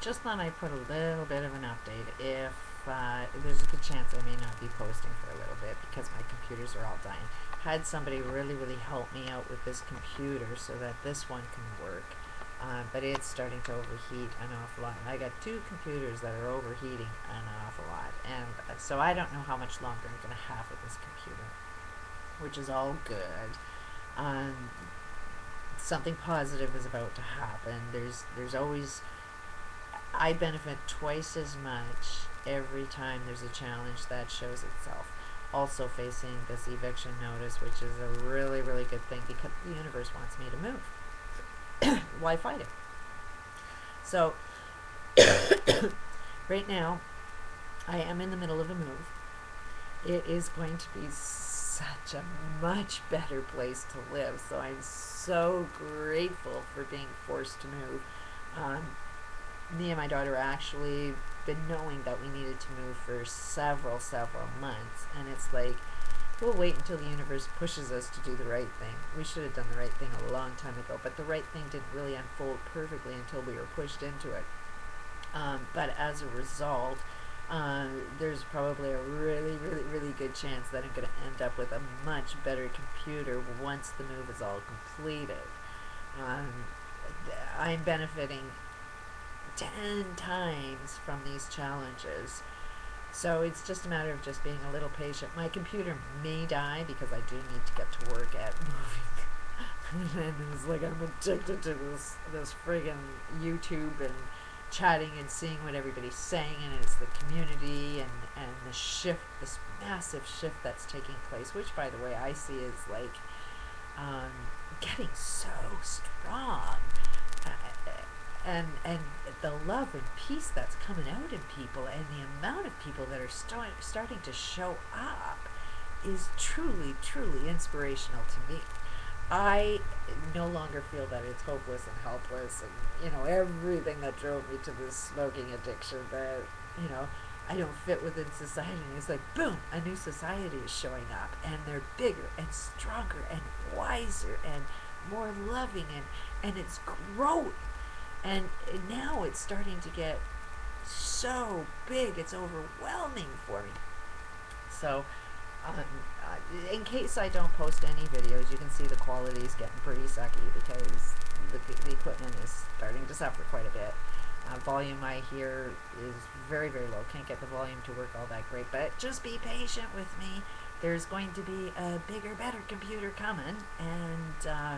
just thought I'd put a little bit of an update. If there's a good chance I may not be posting for a little bit because my computers are all dying. Had somebody really help me out with this computer so that this one can work. But it's starting to overheat an awful lot. I got two computers that are overheating an awful lot, and so I don't know how much longer I'm going to have with this computer, which is all good. Um, Something positive is about to happen. There's always, I benefit twice as much every time there's a challenge that shows itself. Also facing this eviction notice, which is a really good thing because the universe wants me to move. Why fight it? So right now I am in the middle of a move. It is going to be such a much better place to live, so I'm so grateful for being forced to move. Me and my daughter actually been knowing that we needed to move for several months, and it's like, we'll wait until the universe pushes us to do the right thing. We should have done the right thing a long time ago, but the right thing didn't really unfold perfectly until we were pushed into it. But as a result, there's probably a really good chance that I'm going to end up with a much better computer once the move is all completed. I'm benefiting 10 times from these challenges. So it's just a matter of just being a little patient. My computer may die because I do need to get to work at moving. And it's like I'm addicted to this friggin' YouTube and chatting and seeing what everybody's saying, and it's the community and the shift, this massive shift that's taking place, which by the way I see is like getting so strong. And the love and peace that's coming out in people, and the amount of people that are starting to show up is truly inspirational to me. I no longer feel that it's hopeless and helpless and, everything that drove me to this smoking addiction, that, I don't fit within society. It's like, boom, a new society is showing up, and they're bigger and stronger and wiser and more loving, and it's growing. And now it's starting to get so big, it's overwhelming for me. So, in case I don't post any videos, you can see the quality is getting pretty sucky because the equipment is starting to suffer quite a bit. Volume I hear is very low. Can't get the volume to work all that great, but just be patient with me. There's going to be a bigger, better computer coming, and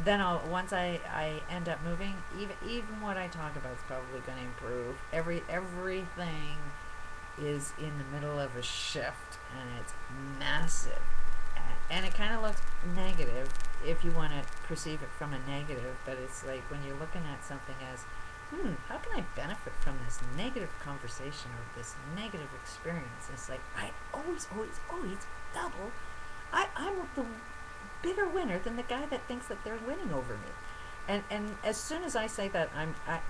then once I end up moving, even what I talk about is probably going to improve. Everything is in the middle of a shift, and it's massive, and it kind of looks negative if you want to perceive it from a negative, but it's like when you're looking at something as, how can I benefit from this negative conversation or this negative experience? It's like, I always double. I'm the bigger winner than the guy that thinks that they're winning over me. And as soon as I say that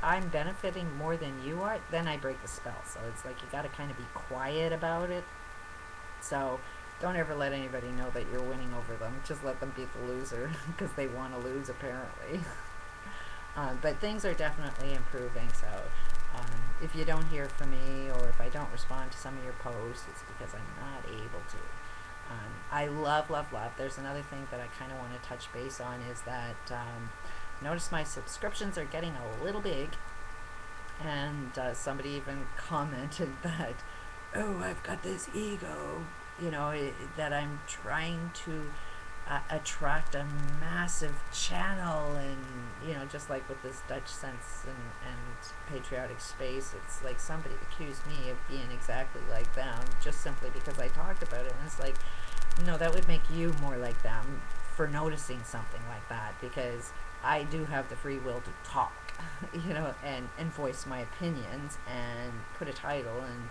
I'm benefiting more than you are, then I break the spell. So it's like you got to kind of be quiet about it. So don't ever let anybody know that you're winning over them. Just let them beat the loser because they want to lose apparently. But things are definitely improving. So if you don't hear from me, or if I don't respond to some of your posts, it's because I'm not able to. I love. There's another thing that I kind of want to touch base on is that notice my subscriptions are getting a little big, and somebody even commented that, oh, I've got this ego, that I'm trying to attract a massive channel, and just like with this Dutch Sense and Patriotic Space, it's like somebody accused me of being exactly like them just simply because I talked about it, and it's like, no, that would make you more like them for noticing something like that, because I do have the free will to talk, and voice my opinions and put a title, and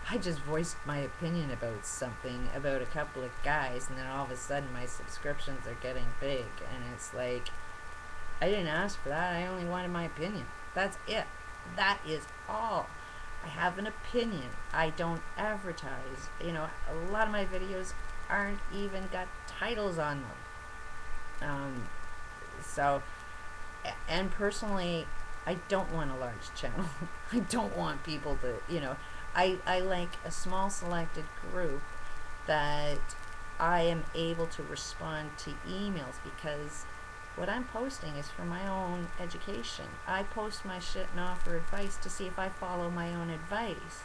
I just voiced my opinion about something, about a couple of guys, and then all of a sudden my subscriptions are getting big, and it's like, I didn't ask for that, I only wanted my opinion. That's it. That is all. I have an opinion. I don't advertise. A lot of my videos aren't even got titles on them. So And personally, I don't want a large channel. I don't want people to, I like a small selected group that I am able to respond to emails, because what I'm posting is for my own education. I post my shit and offer advice to see if I follow my own advice.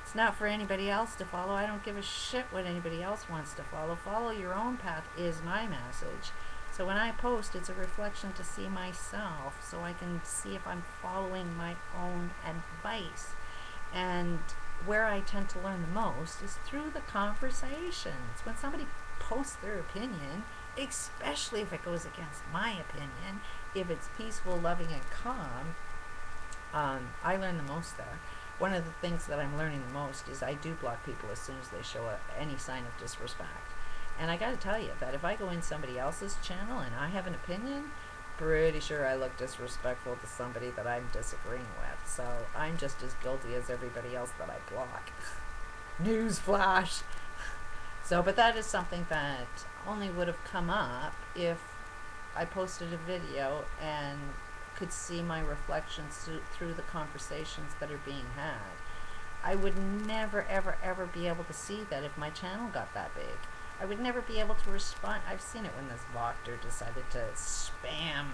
It's not for anybody else to follow. I don't give a shit what anybody else wants to follow. Follow your own path is my message. So when I post, it's a reflection to see myself, so I can see if I'm following my own advice. And where I tend to learn the most is through the conversations. When somebody posts their opinion, especially if it goes against my opinion, if it's peaceful, loving, and calm, I learn the most there. One of the things that I'm learning the most is I do block people as soon as they show any sign of disrespect. And I gotta tell you that if I go in somebody else's channel and I have an opinion, pretty sure I look disrespectful to somebody that I'm disagreeing with. So I'm just as guilty as everybody else that I block. Newsflash! So, but that is something that only would have come up if I posted a video and could see my reflections through the conversations that are being had. I would never, ever, ever be able to see that if my channel got that big. I would never be able to respond. I've seen it when this Voctor decided to spam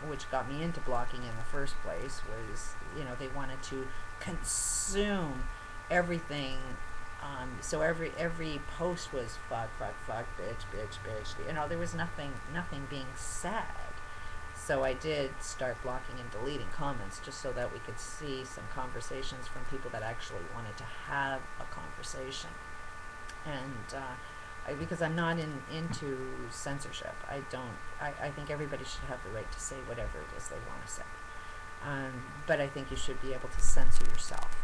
which got me into blocking in the first place, was, they wanted to consume everything. So every post was fuck, bitch. There was nothing being said. So I did start blocking and deleting comments just so that we could see some conversations from people that actually wanted to have a conversation. And because I'm not into censorship. I think everybody should have the right to say whatever it is they want to say. But I think you should be able to censor yourself.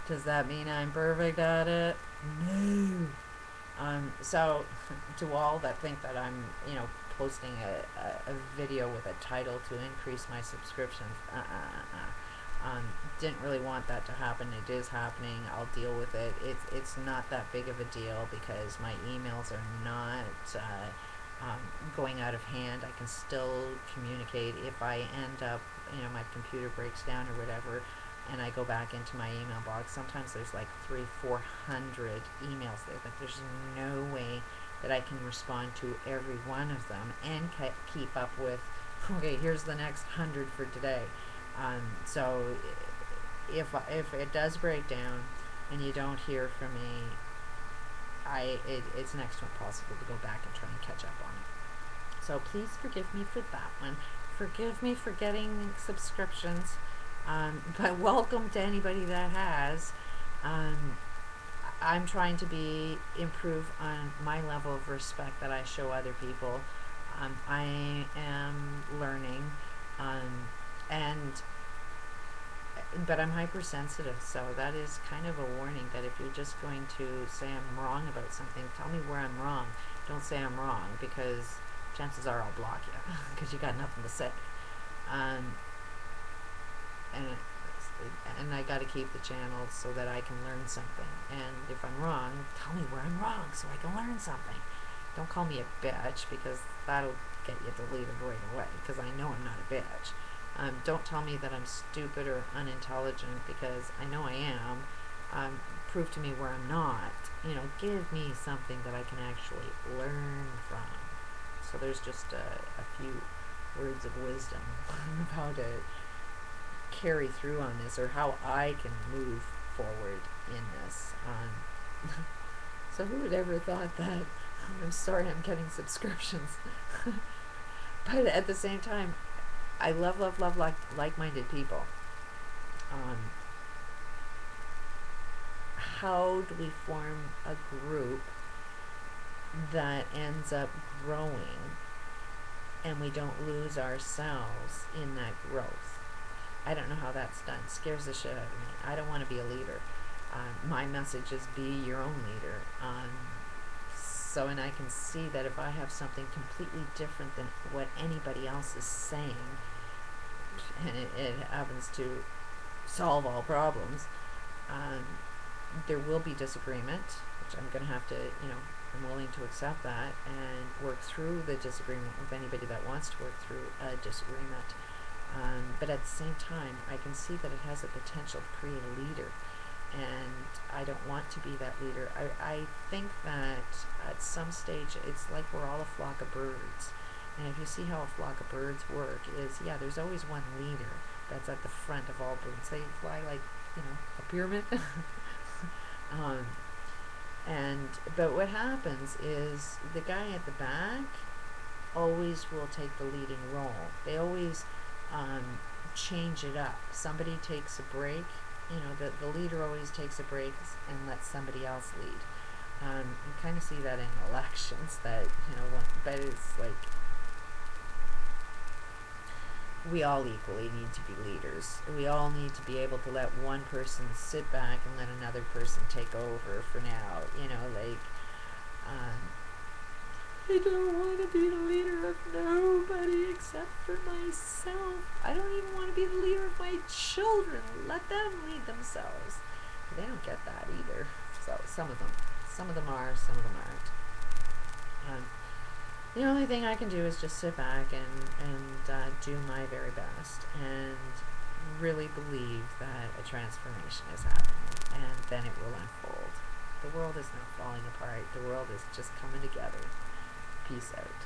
Does that mean I'm perfect at it? No. So to all that think that I'm, posting a video with a title to increase my subscriptions, didn't really want that to happen. It is happening. I'll deal with it. It's not that big of a deal because my emails are not going out of hand. I can still communicate. If I end up, my computer breaks down or whatever, and I go back into my email box, sometimes there's like 300-400 emails there that there's no way that I can respond to every one of them and keep up with, okay, here's the next 100 for today. So if it does break down and you don't hear from me, it's next to impossible to go back and try and catch up on it. So please forgive me for that one. Forgive me for getting subscriptions, but welcome to anybody that has. I'm trying to improve on my level of respect that I show other people. I am learning, but I'm hypersensitive, so that is kind of a warning that if you're just going to say I'm wrong about something, tell me where I'm wrong. Don't say I'm wrong, because chances are I'll block you because you got nothing to say. And I got to keep the channel so that I can learn something. And if I'm wrong, tell me where I'm wrong so I can learn something. Don't call me a bitch, because that'll get you deleted right away, because I know I'm not a bitch. Don't tell me that I'm stupid or unintelligent, because I know I am. Prove to me where I'm not. Give me something that I can actually learn from. So there's just a few words of wisdom of how to carry through on this, or how I can move forward in this. So who would ever thought that? I'm sorry I'm getting subscriptions. But at the same time, I love like-minded people. How do we form a group that ends up growing and we don't lose ourselves in that growth? I don't know how that's done. It scares the shit out of me. I don't want to be a leader. My message is be your own leader. And I can see that if I have something completely different than what anybody else is saying, and it happens to solve all problems, there will be disagreement, which I'm going to have to, I'm willing to accept that and work through the disagreement with anybody that wants to work through a disagreement. But at the same time, I can see that it has a potential to create a leader, and I don't want to be that leader. I think that at some stage it's like we're all a flock of birds. And if you see how a flock of birds work, is yeah, there's always one leader that's at the front of all birds. They fly like, a pyramid. um, but what happens is the guy at the back always will take the leading role. They always change it up. Somebody takes a break. The leader always takes a break and lets somebody else lead. You kind of see that in elections, that but it's like we all equally need to be leaders. We all need to be able to let one person sit back and let another person take over for now. I don't want to be the leader of nobody except for myself. I don't even want to be the leader of my children. Let them lead themselves. They don't get that either. So some of them are, some of them aren't. The only thing I can do is just sit back and do my very best and really believe that a transformation is happening, and then it will unfold. The world is not falling apart. The world is just coming together. Peace out.